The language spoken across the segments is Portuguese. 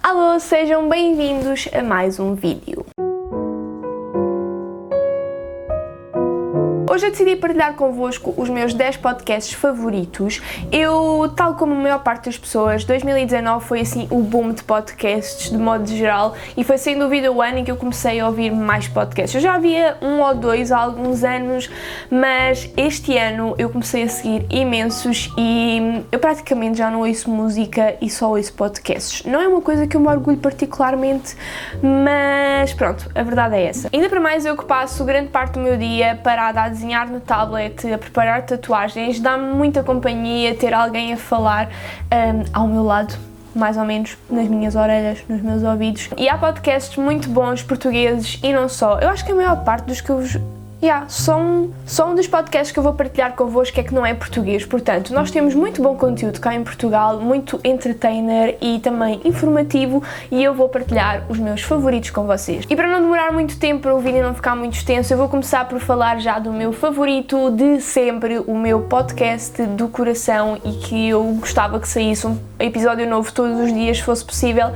Alô, sejam bem-vindos a mais um vídeo. Hoje eu decidi partilhar convosco os meus 10 podcasts favoritos. Eu, tal como a maior parte das pessoas, 2019 foi assim o boom de podcasts de modo geral e foi sem dúvida o ano em que eu comecei a ouvir mais podcasts. Eu já havia um ou dois há alguns anos, mas este ano eu comecei a seguir imensos e eu praticamente já não ouço música e só ouço podcasts. Não é uma coisa que eu me orgulho particularmente, mas pronto, a verdade é essa. Ainda para mais eu que passo grande parte do meu dia parada a desenhar no tablet, a preparar tatuagens, dá-me muita companhia ter alguém a falar ao meu lado, mais ou menos nas minhas orelhas, nos meus ouvidos. E há podcasts muito bons portugueses e não só. Eu acho que a maior parte dos que eu vos... só um dos podcasts que eu vou partilhar convosco é que não é português, portanto, nós temos muito bom conteúdo cá em Portugal, muito entertainer e também informativo, e eu vou partilhar os meus favoritos com vocês. E para não demorar muito tempo para o vídeo não ficar muito extenso, eu vou começar por falar já do meu favorito de sempre, o meu podcast do coração e que eu gostava que saísse um episódio novo todos os dias, se fosse possível,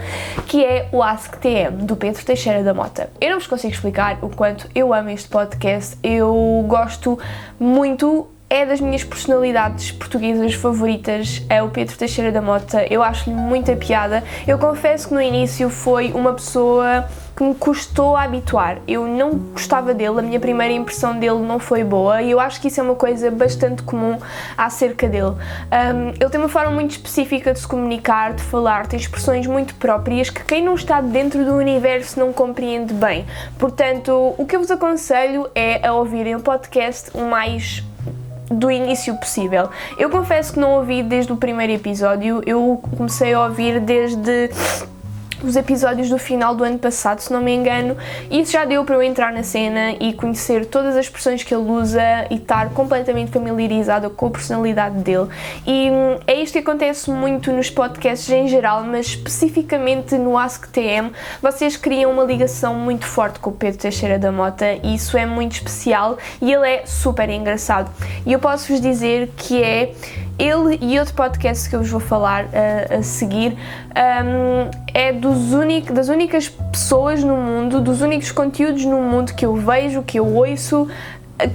que é o Ask TM, do Pedro Teixeira da Mota. Eu não vos consigo explicar o quanto eu amo este podcast. Eu gosto muito, é das minhas personalidades portuguesas favoritas, é o Pedro Teixeira da Mota. Eu acho-lhe muita piada. Eu confesso que no início foi uma pessoa que me custou a habituar. Eu não gostava dele, a minha primeira impressão dele não foi boa e eu acho que isso é uma coisa bastante comum acerca dele. Ele tem uma forma muito específica de se comunicar, de falar, tem expressões muito próprias que quem não está dentro do universo não compreende bem. Portanto, o que eu vos aconselho é a ouvirem o podcast o mais do início possível. Eu confesso que não ouvi desde o primeiro episódio, eu comecei a ouvir desde os episódios do final do ano passado, se não me engano, e isso já deu para eu entrar na cena e conhecer todas as expressões que ele usa e estar completamente familiarizada com a personalidade dele. E é isto que acontece muito nos podcasts em geral, mas especificamente no Ask TM, vocês criam uma ligação muito forte com o Pedro Teixeira da Mota e isso é muito especial e ele é super engraçado. E eu posso-vos dizer que é ele e outro podcast que eu vos vou falar a seguir, é das únicas pessoas no mundo, dos únicos conteúdos no mundo que eu vejo, que eu ouço,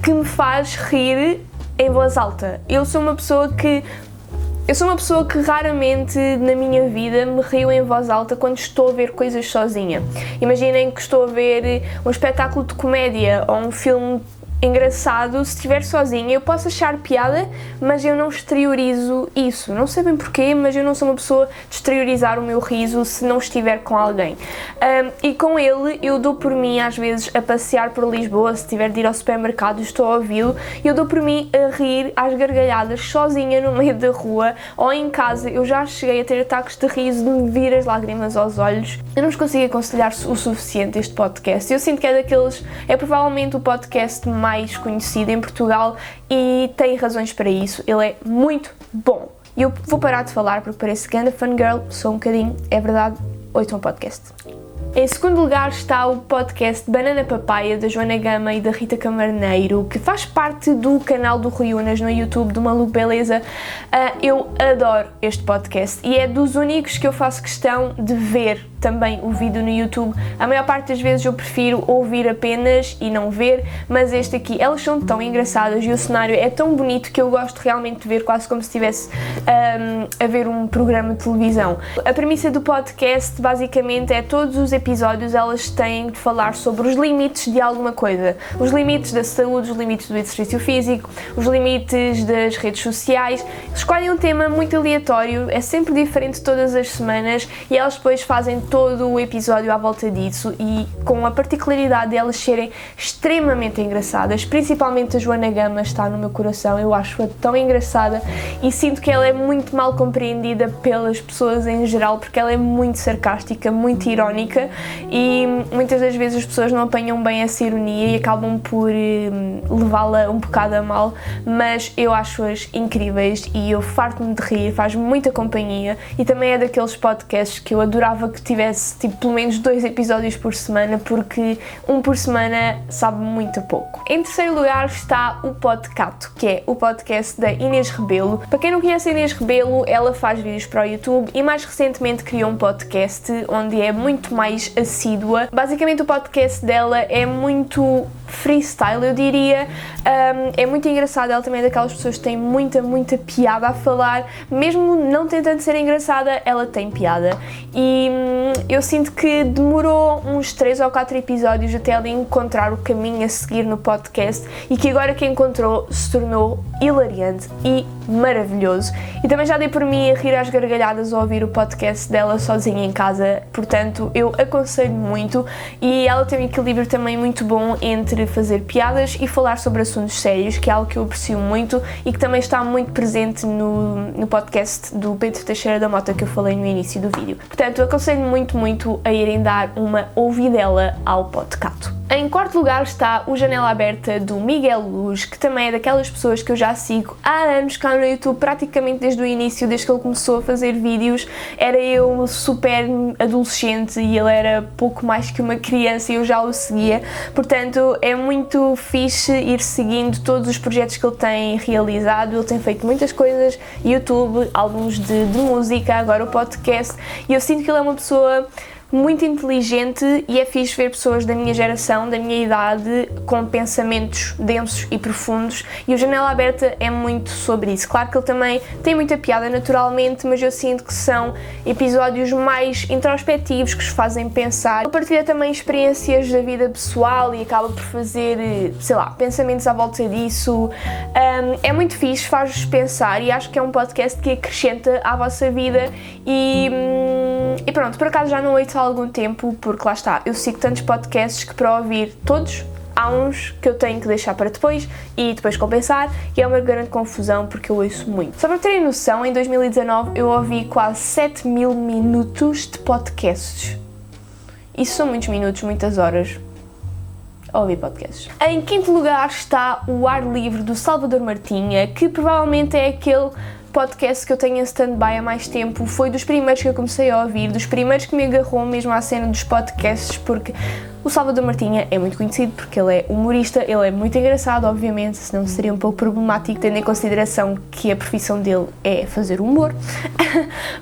que me faz rir em voz alta. Eu sou uma pessoa que raramente na minha vida me rio em voz alta quando estou a ver coisas sozinha. Imaginem que estou a ver um espetáculo de comédia ou um filme engraçado, se estiver sozinha eu posso achar piada, mas eu não exteriorizo isso. Não sei bem porquê, mas eu não sou uma pessoa de exteriorizar o meu riso se não estiver com alguém. E com ele eu dou por mim às vezes a passear por Lisboa, se tiver de ir ao supermercado estou a ouvi-lo e eu dou por mim a rir às gargalhadas sozinha no meio da rua ou em casa. Eu já cheguei a ter ataques de riso de me vir as lágrimas aos olhos. Eu não vos consigo aconselhar o suficiente este podcast. Eu sinto que é provavelmente o podcast mais conhecido em Portugal e tem razões para isso, ele é muito bom. E eu vou parar de falar porque parece grande fangirl, sou um bocadinho, é verdade, ouçam um podcast. Em segundo lugar está o podcast Banana Papaya, da Joana Gama e da Rita Camarneiro, que faz parte do canal do Rui Unas no YouTube, do Maluco Beleza. Eu adoro este podcast e é dos únicos que eu faço questão de ver também o vídeo no YouTube. A maior parte das vezes eu prefiro ouvir apenas e não ver, mas este aqui, elas são tão engraçadas e o cenário é tão bonito que eu gosto realmente de ver, quase como se estivesse a ver um programa de televisão. A premissa do podcast basicamente é todos os episódios elas têm de falar sobre os limites de alguma coisa. Os limites da saúde, os limites do exercício físico, os limites das redes sociais. Escolhem um tema muito aleatório, é sempre diferente todas as semanas e elas depois fazem todo o episódio à volta disso e com a particularidade de elas serem extremamente engraçadas, principalmente a Joana Gama está no meu coração, eu acho-a tão engraçada e sinto que ela é muito mal compreendida pelas pessoas em geral porque ela é muito sarcástica, muito irónica, e muitas das vezes as pessoas não apanham bem essa ironia e acabam por levá-la um bocado a mal, mas eu acho-as incríveis e eu farto-me de rir, faz-me muita companhia e também é daqueles podcasts que eu adorava que tivesse tipo, pelo menos 2 episódios por semana, porque um por semana sabe muito pouco. Em terceiro lugar está o Podcato, que é o podcast da Inês Rebelo. Para quem não conhece a Inês Rebelo, ela faz vídeos para o YouTube e mais recentemente criou um podcast onde é muito mais assídua. Basicamente o podcast dela é muito freestyle, eu diria, é muito engraçado, ela também é daquelas pessoas que têm muita piada a falar, mesmo não tentando ser engraçada, ela tem piada e eu sinto que demorou uns 3 ou 4 episódios até ela encontrar o caminho a seguir no podcast e que agora que encontrou se tornou hilariante e maravilhoso. E também já dei por mim a rir às gargalhadas ao ouvir o podcast dela sozinha em casa, portanto eu aconselho muito e ela tem um equilíbrio também muito bom entre fazer piadas e falar sobre assuntos sérios, que é algo que eu aprecio muito e que também está muito presente no podcast do Pedro Teixeira da Mota que eu falei no início do vídeo. Portanto, eu aconselho muito a irem dar uma ouvidela ao Podcato. Em quarto lugar está o Janela Aberta do Miguel Luz, que também é daquelas pessoas que eu já sigo há anos cá no YouTube, praticamente desde o início, desde que ele começou a fazer vídeos. Era eu super adolescente e ele era pouco mais que uma criança e eu já o seguia, portanto é muito fixe ir seguindo todos os projetos que ele tem realizado. Ele tem feito muitas coisas, YouTube, álbuns de música, agora o podcast, e eu sinto que ele é uma pessoa muito inteligente e é fixe ver pessoas da minha geração, da minha idade, com pensamentos densos e profundos, e o Janela Aberta é muito sobre isso. Claro que ele também tem muita piada naturalmente, mas eu sinto que são episódios mais introspectivos, que os fazem pensar. Ele partilha também experiências da vida pessoal e acaba por fazer, sei lá, pensamentos à volta disso. É muito fixe, faz-vos pensar e acho que é um podcast que acrescenta à vossa vida e pronto, por acaso já não ouço há algum tempo, porque lá está, eu sigo tantos podcasts que para ouvir todos, há uns que eu tenho que deixar para depois e depois compensar, e é uma grande confusão porque eu ouço muito. Só para terem noção, em 2019 eu ouvi quase 7.000 minutos de podcasts. Isso são muitos minutos, muitas horas a ouvir podcasts. Em quinto lugar está o Ar Livre do Salvador Martinha, que provavelmente é aquele podcast que eu tenho em stand-by há mais tempo. Foi dos primeiros que eu comecei a ouvir, dos primeiros que me agarrou mesmo à cena dos podcasts, porque o Salvador Martinha é muito conhecido porque ele é humorista, ele é muito engraçado, obviamente, senão seria um pouco problemático, tendo em consideração que a profissão dele é fazer humor,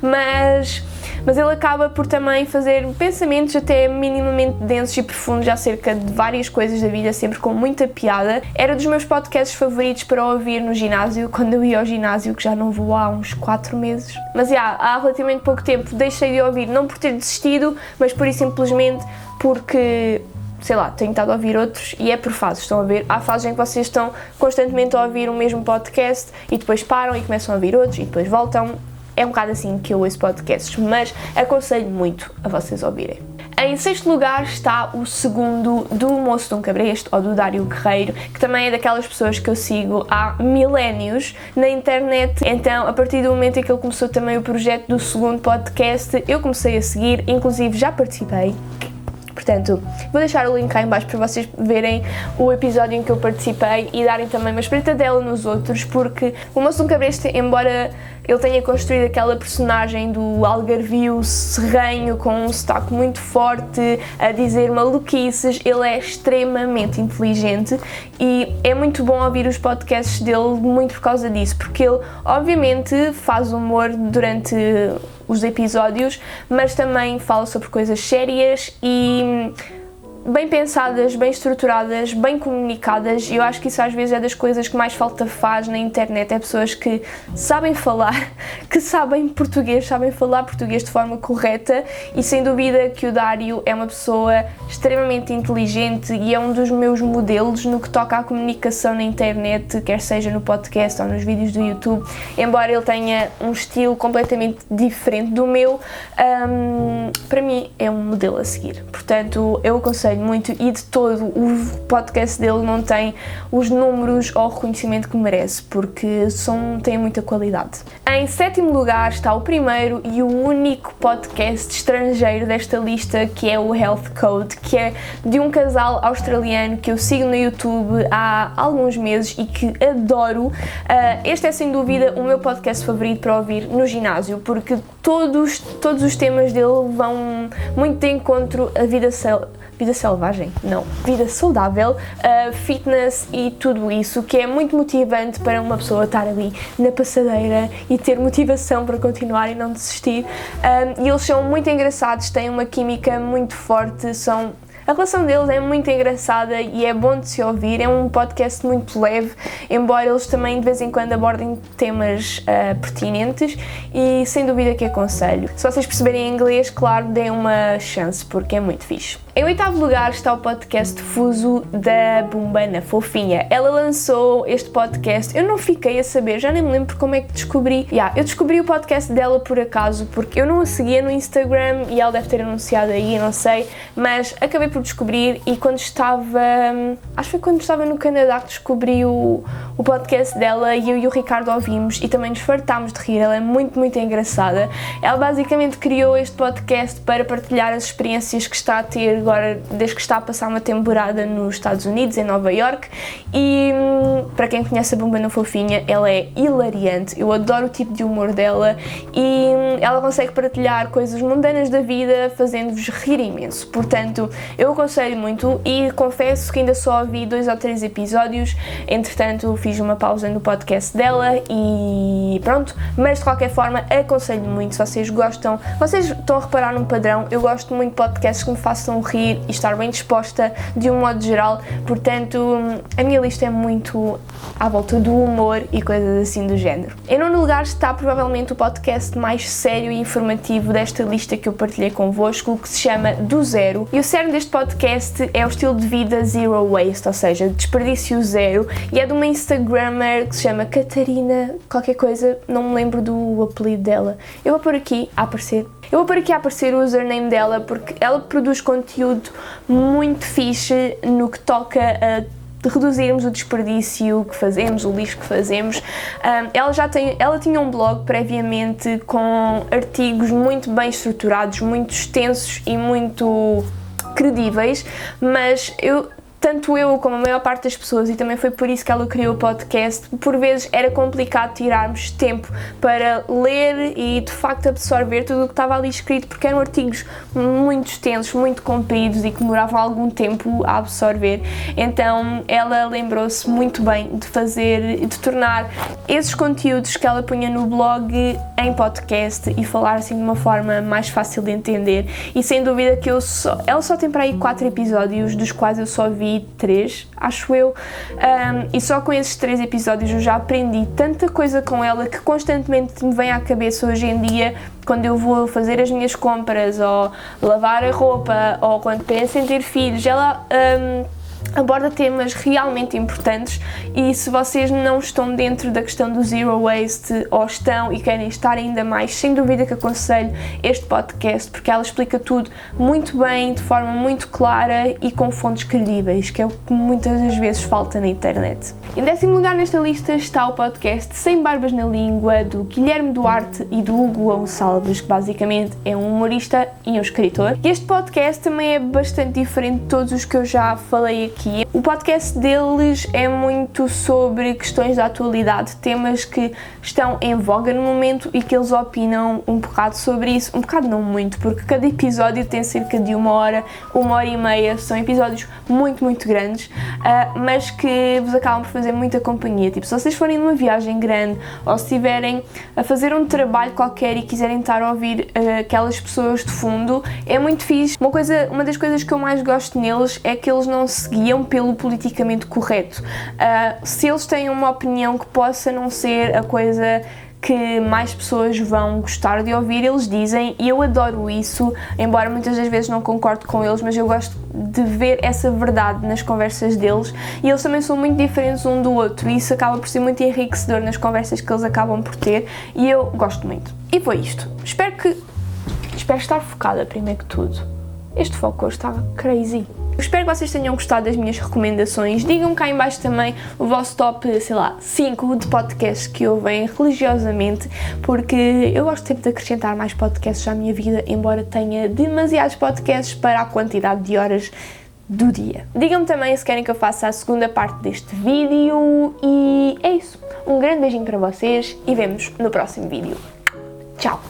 mas ele acaba por também fazer pensamentos até minimamente densos e profundos acerca de várias coisas da vida, sempre com muita piada. Era dos meus podcasts favoritos para ouvir no ginásio, quando eu ia ao ginásio, que já não vou há uns 4 meses. Mas há relativamente pouco tempo deixei de ouvir, não por ter desistido, mas pura e simplesmente porque, sei lá, tenho estado a ouvir outros e é por fases, estão a ver? Há fases em que vocês estão constantemente a ouvir o mesmo podcast e depois param e começam a ouvir outros e depois voltam. É um bocado assim que eu ouço podcasts, mas aconselho muito a vocês ouvirem. Em sexto lugar está o segundo do Moço de um Cabresto, ou do Dário Guerreiro, que também é daquelas pessoas que eu sigo há milénios na internet. Então, a partir do momento em que ele começou também o projeto do segundo podcast, eu comecei a seguir, inclusive já participei. Portanto, vou deixar o link cá em baixo para vocês verem o episódio em que eu participei e darem também uma espreitadela nos outros, porque o Moço de um Cabresto, embora ele tenha construído aquela personagem do algarvio serranho com um sotaque muito forte, a dizer maluquices, ele é extremamente inteligente e é muito bom ouvir os podcasts dele muito por causa disso, porque ele obviamente faz humor durante os episódios, mas também fala sobre coisas sérias e bem pensadas, bem estruturadas, bem comunicadas, e eu acho que isso às vezes é das coisas que mais falta faz na internet, é pessoas que sabem falar, que sabem falar português de forma correta, e sem dúvida que o Dário é uma pessoa extremamente inteligente e é um dos meus modelos no que toca à comunicação na internet, quer seja no podcast ou nos vídeos do YouTube, embora ele tenha um estilo completamente diferente do meu, para mim é um modelo a seguir. Portanto, eu aconselho muito, e de todo o podcast dele não tem os números ou o reconhecimento que merece, porque tem muita qualidade. Em sétimo lugar está o primeiro e o único podcast estrangeiro desta lista, que é o Health Code, que é de um casal australiano que eu sigo no YouTube há alguns meses e que adoro. Este é sem dúvida o meu podcast favorito para ouvir no ginásio, porque todos os temas dele vão muito de encontro a vida selvagem, não, vida saudável, fitness e tudo isso, que é muito motivante para uma pessoa estar ali na passadeira e ter motivação para continuar e não desistir. E eles são muito engraçados, têm uma química muito forte, a relação deles é muito engraçada e é bom de se ouvir. É um podcast muito leve, embora eles também de vez em quando abordem temas pertinentes, e sem dúvida que aconselho. Se vocês perceberem inglês, claro, deem uma chance, porque é muito fixe. Em oitavo lugar está o podcast Fuso da Bumbana Fofinha. Ela lançou este podcast, eu não fiquei a saber, já nem me lembro como é que descobri. Eu descobri o podcast dela por acaso, porque eu não a seguia no Instagram e ela deve ter anunciado aí, não sei, mas acabei por descobrir, e quando estava, acho que foi quando estava no Canadá que descobri o podcast dela, e eu e o Ricardo ouvimos e também nos fartámos de rir. Ela é muito, muito engraçada. Ela basicamente criou este podcast para partilhar as experiências que está a ter agora, desde que está a passar uma temporada nos Estados Unidos, em Nova York, e para quem conhece a Bumbana Fofinha, ela é hilariante, eu adoro o tipo de humor dela, e ela consegue partilhar coisas mundanas da vida, fazendo-vos rir imenso. Portanto, eu aconselho muito, e confesso que ainda só ouvi 2 ou 3 episódios, entretanto fiz uma pausa no podcast dela e pronto, mas de qualquer forma aconselho muito. Se vocês gostam, vocês estão a reparar num padrão, eu gosto muito de podcasts que me façam rir e estar bem disposta de um modo geral, portanto a minha lista é muito à volta do humor e coisas assim do género. Em nono lugar está provavelmente o podcast mais sério e informativo desta lista que eu partilhei convosco, que se chama Do Zero, e o cerne deste podcast é o estilo de vida Zero Waste, ou seja, desperdício zero, e é de uma Instagrammer que se chama Catarina qualquer coisa, não me lembro do apelido dela. Eu vou pôr aqui a aparecer o username dela, porque ela produz conteúdo muito fixe no que toca a reduzirmos o desperdício que fazemos, o lixo que fazemos. Ela tinha um blog previamente com artigos muito bem estruturados, muito extensos e muito credíveis, mas tanto eu como a maior parte das pessoas, e também foi por isso que ela criou o podcast, por vezes era complicado tirarmos tempo para ler e de facto absorver tudo o que estava ali escrito, porque eram artigos muito extensos, muito compridos e que demoravam algum tempo a absorver. Então ela lembrou-se muito bem de tornar esses conteúdos que ela punha no blog em podcast e falar assim de uma forma mais fácil de entender, e sem dúvida que ela só tem para aí 4 episódios, dos quais eu só vi 3, acho eu, e só com esses 3 episódios eu já aprendi tanta coisa com ela que constantemente me vem à cabeça hoje em dia, quando eu vou fazer as minhas compras, ou lavar a roupa, ou quando penso em ter filhos. Ela aborda temas realmente importantes, e se vocês não estão dentro da questão do Zero Waste, ou estão e querem estar ainda mais, sem dúvida que aconselho este podcast, porque ela explica tudo muito bem, de forma muito clara e com fontes credíveis, que é o que muitas das vezes falta na internet. Em 10º lugar nesta lista está o podcast Sem Barbas na Língua, do Guilherme Duarte e do Hugo Gonçalves, que basicamente é um humorista e um escritor. E este podcast também é bastante diferente de todos os que eu já falei aqui. O podcast deles é muito sobre questões da atualidade, temas que estão em voga no momento e que eles opinam um bocado sobre isso, um bocado não muito, porque cada episódio tem cerca de 1 hora e meia, são episódios muito, muito grandes, mas que vos acabam por fazer muita companhia. Tipo, se vocês forem numa viagem grande, ou se estiverem a fazer um trabalho qualquer e quiserem estar a ouvir aquelas pessoas de fundo, é muito fixe. Uma das coisas que eu mais gosto neles é que eles não se guiam pelo politicamente correto. Se eles têm uma opinião que possa não ser a coisa que mais pessoas vão gostar de ouvir, eles dizem, e eu adoro isso, embora muitas das vezes não concordo com eles, mas eu gosto de ver essa verdade nas conversas deles, e eles também são muito diferentes um do outro, e isso acaba por ser muito enriquecedor nas conversas que eles acabam por ter, e eu gosto muito. E foi isto. Espero que Espero estar focada primeiro que tudo. Este foco hoje está crazy. Eu espero que vocês tenham gostado das minhas recomendações. Digam-me cá em baixo também o vosso top, 5 de podcasts que ouvem religiosamente, porque eu gosto sempre de acrescentar mais podcasts à minha vida, embora tenha demasiados podcasts para a quantidade de horas do dia. Digam-me também se querem que eu faça a segunda parte deste vídeo e é isso. Um grande beijinho para vocês e vemo-nos no próximo vídeo. Tchau!